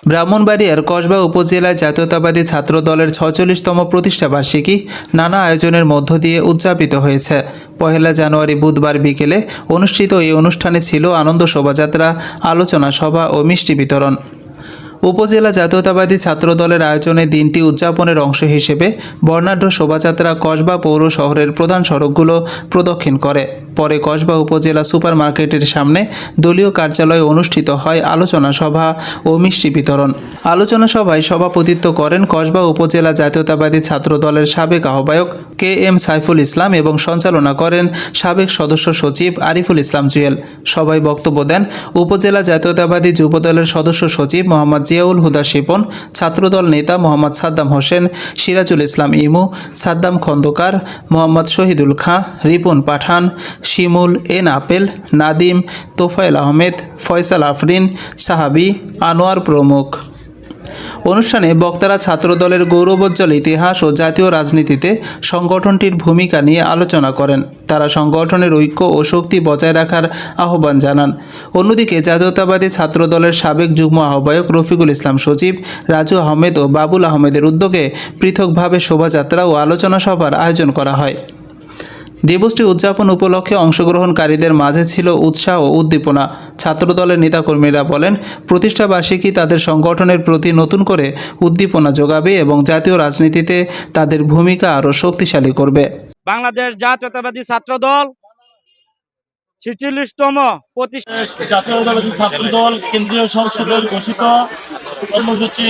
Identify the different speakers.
Speaker 1: ব্রাহ্মণবাড়িয়ার কসবা উপজেলায় জাতীয়তাবাদী ছাত্র দলের ৪৬তম প্রতিষ্ঠাবার্ষিকী নানা আয়োজনের মধ্য দিয়ে উদযাপিত হয়েছে। ১ জানুয়ারি বুধবার বিকেলে অনুষ্ঠিত এই অনুষ্ঠানে ছিল আনন্দ শোভাযাত্রা, আলোচনা সভা ও মিষ্টি বিতরণ। উপজেলা জাতীয়তাবাদী ছাত্র দলের আয়োজনে দিনটি উদযাপনের অংশ হিসেবে বর্ণাঢ্য শোভাযাত্রা কসবা পৌর শহরের প্রধান সড়কগুলো প্রদক্ষিণ করে। পরে কসবা উপজেলা সুপার মার্কেটের সামনে দলীয় কার্যালয়ে অনুষ্ঠিত হয় আলোচনা সভা ও মিষ্টি বিতরণ। আলোচনা সভায় সভাপতিত্ব করেন কসবা উপজেলা জাতীয়তাবাদী ছাত্র দলের সাবেক আহ্বায়ক KM সাইফুল ইসলাম এবং সঞ্চালনা করেন সাবেক সদস্য সচিব আরিফুল ইসলাম জুয়েল। সভায় বক্তব্য দেন উপজেলা জাতীয়তাবাদী যুবদলের সদস্য সচিব মোহাম্মদ জিয়াউল হুদা শিপন, ছাত্রদল নেতা মোহাম্মদ সাদ্দাম হোসেন, সিরাজুল ইসলাম ইমু, সাদ্দাম খন্দকার, মোহাম্মদ শহীদুল খাঁ, রিপন পাঠান, শিমুল আপেল, নাদিম, তোফায়েল আহমেদ, ফয়সাল আফরিন, সাহাবি, আনোয়ার প্রমুখ। অনুষ্ঠানে বক্তারা ছাত্রদলের গৌরবোজ্জ্বল ইতিহাস ও জাতীয় রাজনীতিতে সংগঠনটির ভূমিকা নিয়ে আলোচনা করেন। তারা সংগঠনের ঐক্য ও শক্তি বজায় রাখার আহ্বান জানান। অন্যদিকে জাতীয়তাবাদী ছাত্রদলের সাবেক যুগ্ম আহ্বায়ক রফিকুল ইসলাম সজীব, রাজু আহমেদ ও বাবুল আহমেদের উদ্যোগে পৃথকভাবে শোভাযাত্রা ও আলোচনা সভার আয়োজন করা হয়। দিবসটি উদযাপন উপলক্ষে অংশগ্রহণকারীদের মাঝে ছিল উৎসাহ ও উদ্দীপনা। ছাত্রদলের নেতাকর্মীরা বলেন, প্রতিষ্ঠাবার্ষিকী তাদের সংগঠনের প্রতি নতুন করে উদ্দীপনা যোগাবে এবং জাতীয় রাজনীতিতে তাদের ভূমিকা আরও শক্তিশালী করবে।
Speaker 2: বাংলাদেশ জাতীয়তাবাদী ছাত্র দল ৪৬তম
Speaker 3: জাতীয়তাবাদী ছাত্র দল কেন্দ্রীয় সংসদের ঘোষিত কর্মসূচি